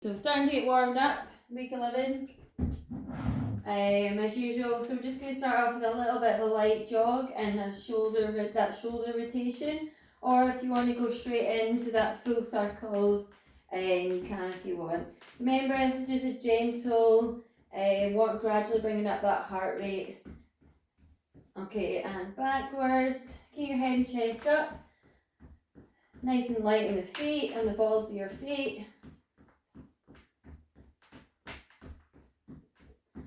So starting to get warmed up, week 11. As usual, so we're just going to start off with a little bit of a light jog and that shoulder rotation. Or if you want to go straight into that full circles, you can if you want. Remember, this is just a gentle, gradually bringing up that heart rate. Okay, and backwards. Keep your head and chest up. Nice and light on the feet, on the balls of your feet.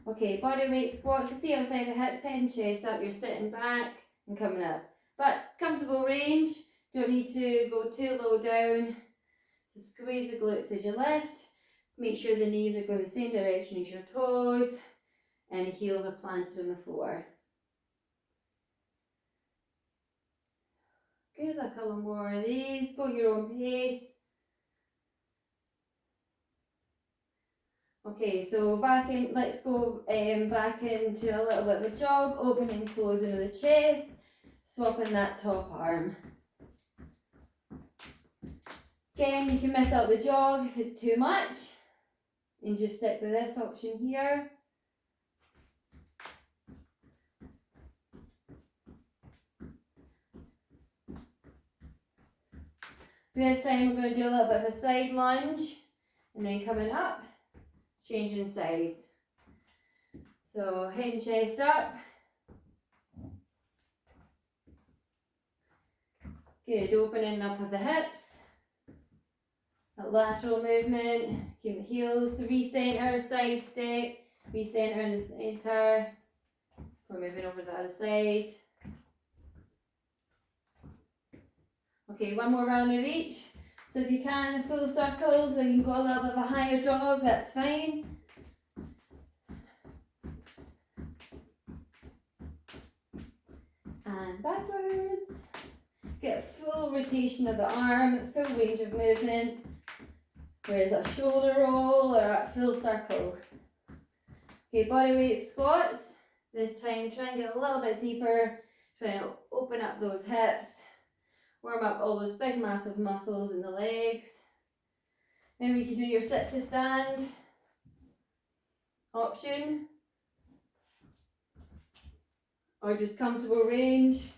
Okay, body weight squats, the feet outside the hips, head and chest up. You're sitting back and coming up. But comfortable range, don't need to go too low down. So squeeze the glutes as you lift. Make sure the knees are going the same direction as your toes and the heels are planted on the floor. Good, a couple more of these. Go at your own pace. Okay, so let's go back into a little bit of a jog, opening and closing of the chest, swapping that top arm. Again, you can miss out the jog if it's too much, and just stick with this option here. This time we're going to do a little bit of a side lunge, and then coming up, changing sides. So head and chest up. Good, opening up with the hips. That lateral movement, keep the heels, recenter, side step, recenter in the center. We're moving over to the other side. Okay, one more round of each. So if you can, full circles, or you can go a little bit of a higher jog, that's fine. And backwards. Get a full rotation of the arm, full range of movement. Where's a shoulder roll or a full circle. Okay, body weight squats. This time try and get a little bit deeper. Try and open up those hips. Warm up all those big massive muscles in the legs. Then we can do your sit to stand option. Or just comfortable range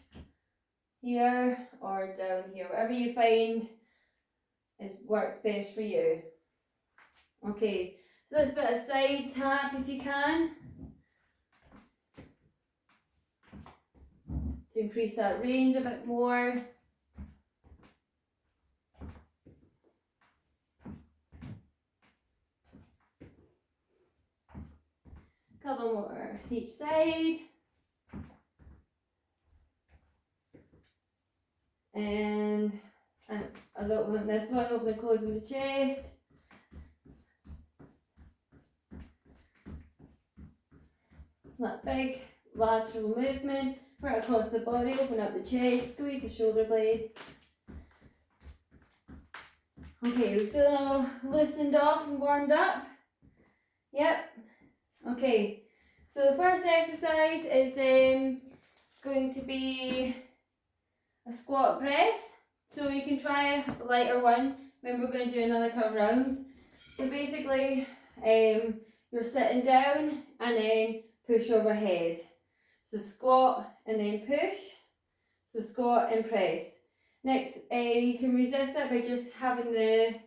here or down here. Whatever you find works best for you. Okay, so this bit of side tap if you can. To increase that range a bit more. Couple more each side. And a little bit, this one, open and closing the chest. That big lateral movement, right across the body, open up the chest, squeeze the shoulder blades. Okay, we're feeling all loosened off and warmed up. Yep. Okay, so the first exercise is going to be a squat press. So you can try a lighter one. Remember, we're going to do another couple rounds. So basically, you're sitting down and then push overhead. So squat and then push. So squat and press. Next, you can resist that by just having a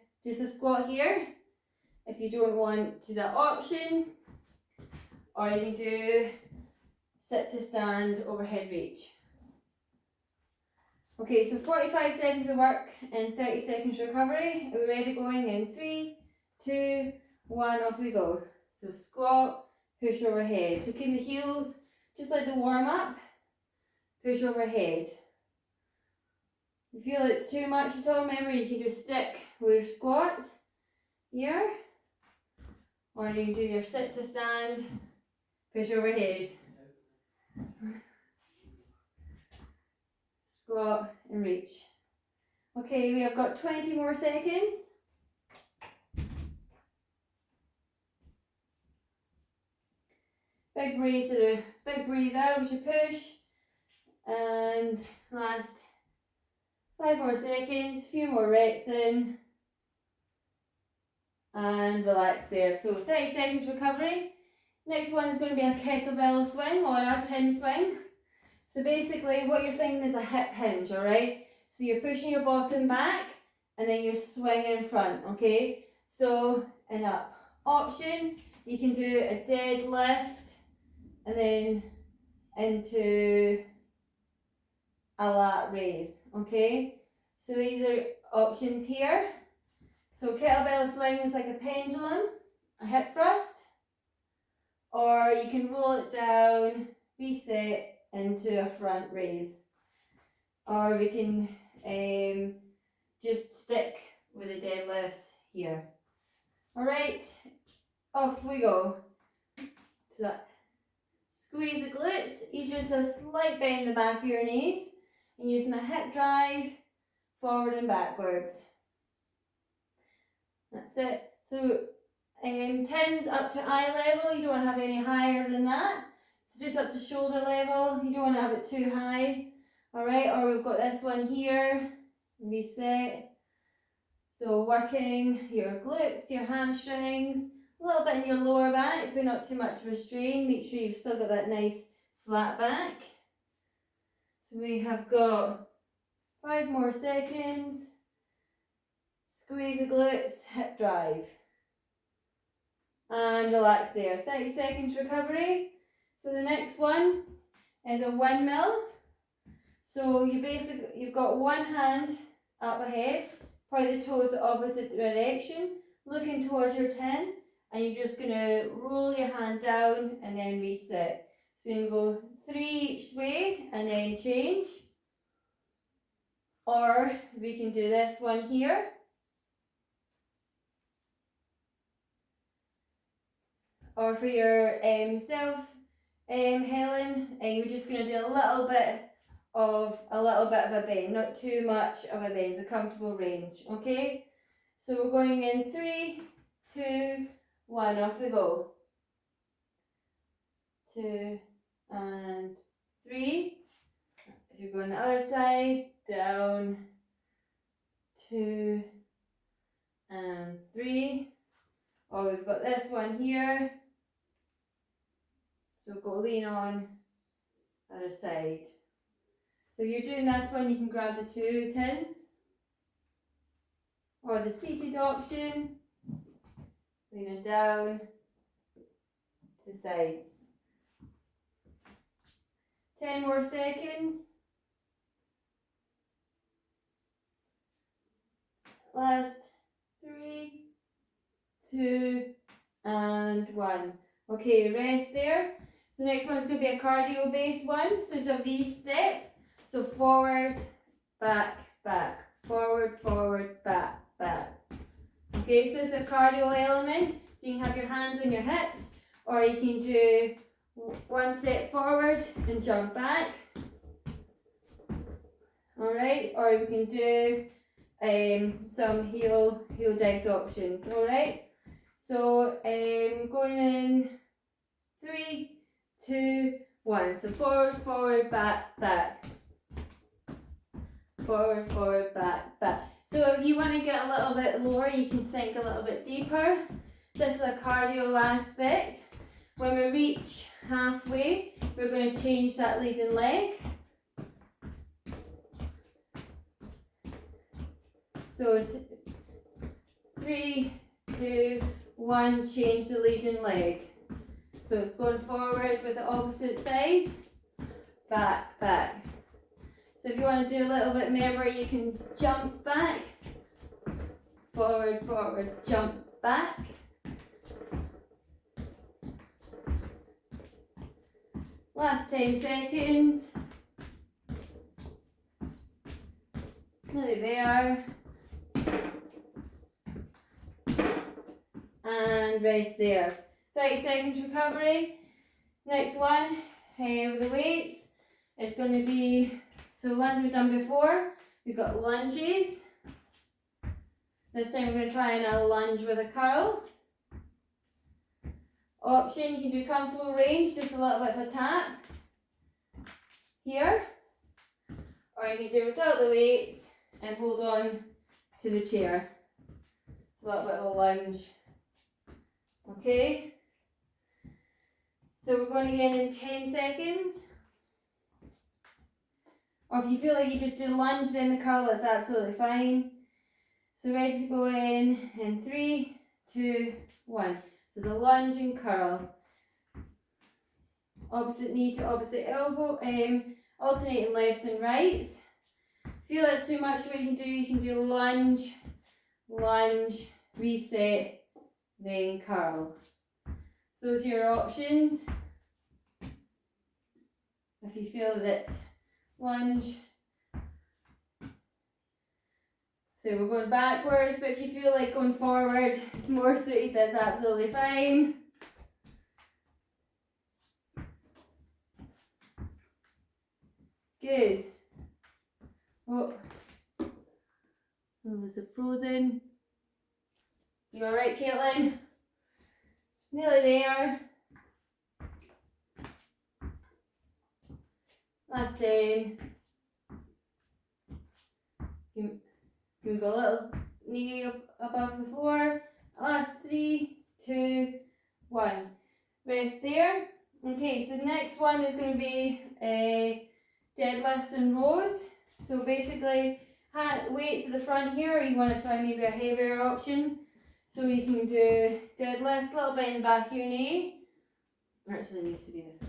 squat here. If you don't want to do that option, or you can do sit to stand overhead reach. Okay, so 45 seconds of work and 30 seconds recovery. Are we ready? Going in 3, 2, 1, off we go. So squat, push overhead. So keep the heels just like the warm up. Push overhead. If you feel it's too much at all, remember you can just stick with your squats here. Or you can do your sit to stand, push overhead. Squat and reach. Okay, we have got 20 more seconds. Big breathe out as you push. And last 5 more seconds, a few more reps in. and relax there. So 30 seconds recovery. Next one is going to be a kettlebell swing or a tin swing. So basically what you're thinking is a hip hinge, alright? So you're pushing your bottom back and then you're swinging in front, okay? So, and up. Option, you can do a deadlift and then into a lat raise, okay? So these are options here. So kettlebell swing is like a pendulum, a hip thrust, or you can roll it down, reset into a front raise. Or we can just stick with the deadlifts here. Alright, off we go. So that squeeze the glutes, use just a slight bend in the back of your knees and using a hip drive forward and backwards. That's it. So tins up to eye level, you don't want to have any higher than that. So just up to shoulder level, you don't want to have it too high. Alright, or we've got this one here, reset. So working your glutes, your hamstrings, a little bit in your lower back, but not too much of a strain. Make sure you've still got that nice flat back. So we have got 5 more seconds. Squeeze the glutes, hip drive. And relax there. 30 seconds recovery. So the next one is a windmill. So you've got one hand up ahead, point the toes the opposite direction, looking towards your tin, and you're just going to roll your hand down and then reset. So you can go 3 each way and then change. Or we can do this one here. Or for your Helen, you're just going to do a little bit of a bend, not too much of a bend, it's a comfortable range, okay? So we're going in 3, 2, 1, off we go. 2 and 3. If you go on the other side, down, 2 and 3. Or we've got this one here. So go lean on other side. So if you're doing this one, you can grab the 2 tins. Or the seated option. Leaning down to the sides. 10 more seconds. Last 3, 2 and 1. Okay, rest there. So next one's going to be a cardio based one. So it's a V step. So forward, back, back. Forward, forward, back, back. Okay, so it's a cardio element. So you can have your hands on your hips, or you can do 1 step forward and jump back. Alright, or you can do some heel digs options. Alright, so going in 3, 2, 1. So forward, forward, back, back. Forward, forward, back, back. So if you want to get a little bit lower, you can sink a little bit deeper. This is a cardio aspect. When we reach halfway, we're going to change that leading leg. So 3, 2, 1, change the leading leg. So it's going forward with the opposite side, back, back. So if you want to do a little bit more, you can jump back, forward, forward, jump back. Last 10 seconds. Nearly there. And rest there. 30 seconds recovery. Next one, with the weights, it's going to be, so ones we've done before, we've got lunges. This time we're going to try and a lunge with a curl. Option, you can do comfortable range, just a little bit of a tap here. Or you can do without the weights and hold on to the chair. It's a little bit of a lunge. Okay? So we're going again in 10 seconds. Or if you feel like you just do the lunge, then the curl, that's absolutely fine. So ready to go in 3, 2, 1. So it's a lunge and curl. Opposite knee to opposite elbow, alternating lefts and rights. Feel that's too much, what you can do lunge, lunge, reset, then curl. So those are your options. If you feel that it's lunge, so we're going backwards, but if you feel like going forward, it's more suited, that's absolutely fine. Good. Oh, was it frozen? You alright, Caitlin? Nearly there. Last 10. Give a little knee up above the floor. Last 3, 2, 1. Rest there. Okay, so the next one is going to be deadlifts and rows. So basically, weights at the front here, or you want to try maybe a heavier option. So you can do deadlifts, a little bit in the back of your knee. Actually, it needs to be this.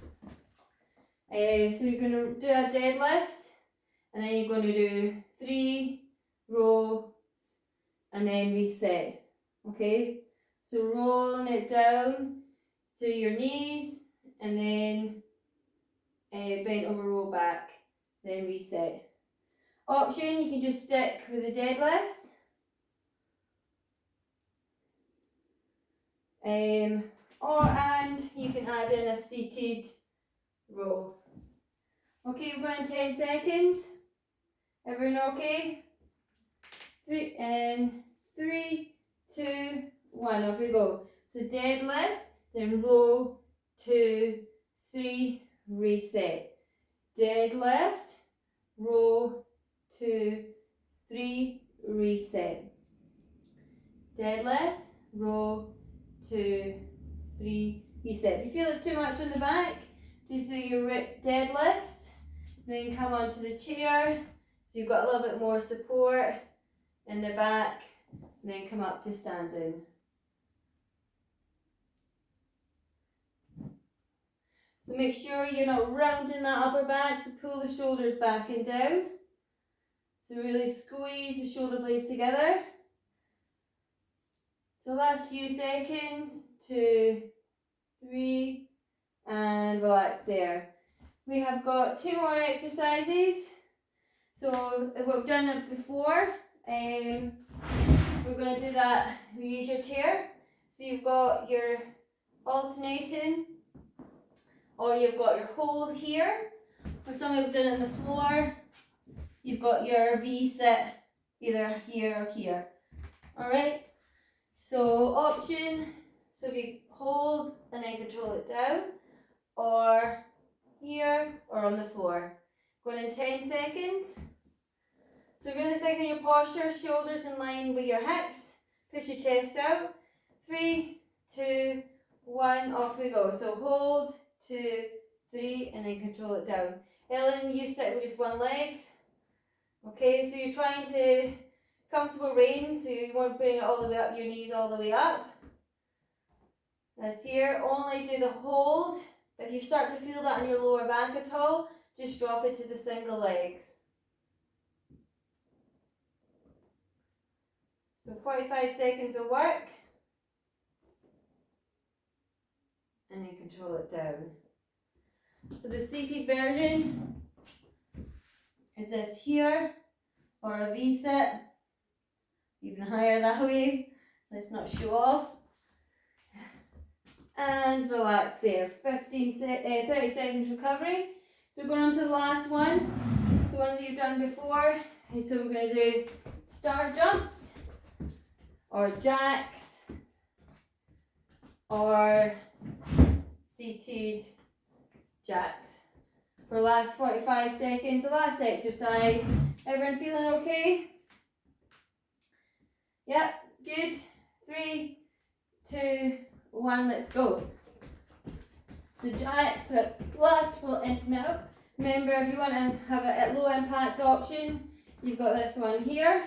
So you're going to do a deadlifts, and then you're going to do 3 rows, and then reset. Okay, so rolling it down to your knees, and then bent over, roll back, then reset. Option, you can just stick with the deadlifts. And you can add in a seated row. Okay, we're going 10 seconds. Everyone okay? 3, 2, 1, off we go. So deadlift, then row, 2, 3, reset. Deadlift, row, 2, 3, reset. Deadlift, row, 2, 3, reset. If you feel it's too much on the back, just do your deadlifts, then come onto the chair, so you've got a little bit more support in the back, and then come up to standing. So make sure you're not rounding that upper back, so pull the shoulders back and down. So really squeeze the shoulder blades together. So last few seconds, 2, 3, and relax there. We have got 2 more exercises. So we've done it before. We're going to do that. We use your chair. So you've got your alternating, or you've got your hold here. Or some have done it on the floor. You've got your V-sit either here or here. Alright? So option, so if you hold and then control it down, or here or on the floor. Going in 10 seconds. So really think on your posture, shoulders in line with your hips. Push your chest out. 3, 2, 1, off we go. So hold, 2, 3, and then control it down. Ellen, you stick with just one leg. Okay, so you're trying to comfortable range, so you won't bring it all the way up, your knees all the way up. That's here. Only do the hold. If you start to feel that in your lower back at all, just drop it to the single legs. So 45 seconds of work. And then control it down. So the seated version is this here, or a V-sit. Even higher that way. Let's not show off. And relax there. 30 seconds recovery. So we're going on to the last one. So ones that you've done before. So we're going to do star jumps, or jacks, or seated jacks. For the last 45 seconds, the last exercise. Everyone feeling okay? Yep, good. 3, 2, 1, let's go. So jacks at lateral in and out. Remember, if you want to have a low impact option, you've got this one here.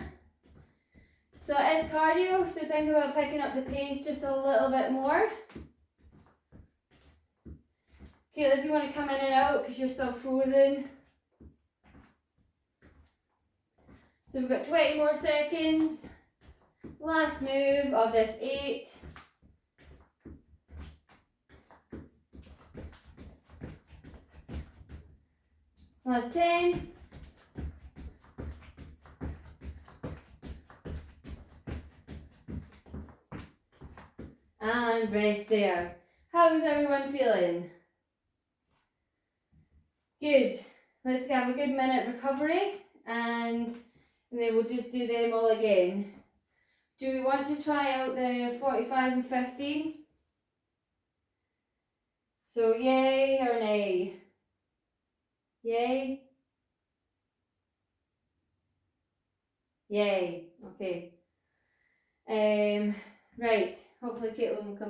So it is cardio, so think about picking up the pace just a little bit more. Kayla, if you want to come in and out because you're still frozen. So we've got 20 more seconds. Last move of this 8. Last 10. And rest there. How is everyone feeling? Good. Let's have a good minute recovery and then we'll just do them all again. Do we want to try out the 45 and 50? So yay or nay? Yay? Yay. Okay. Right. Hopefully Caitlin will come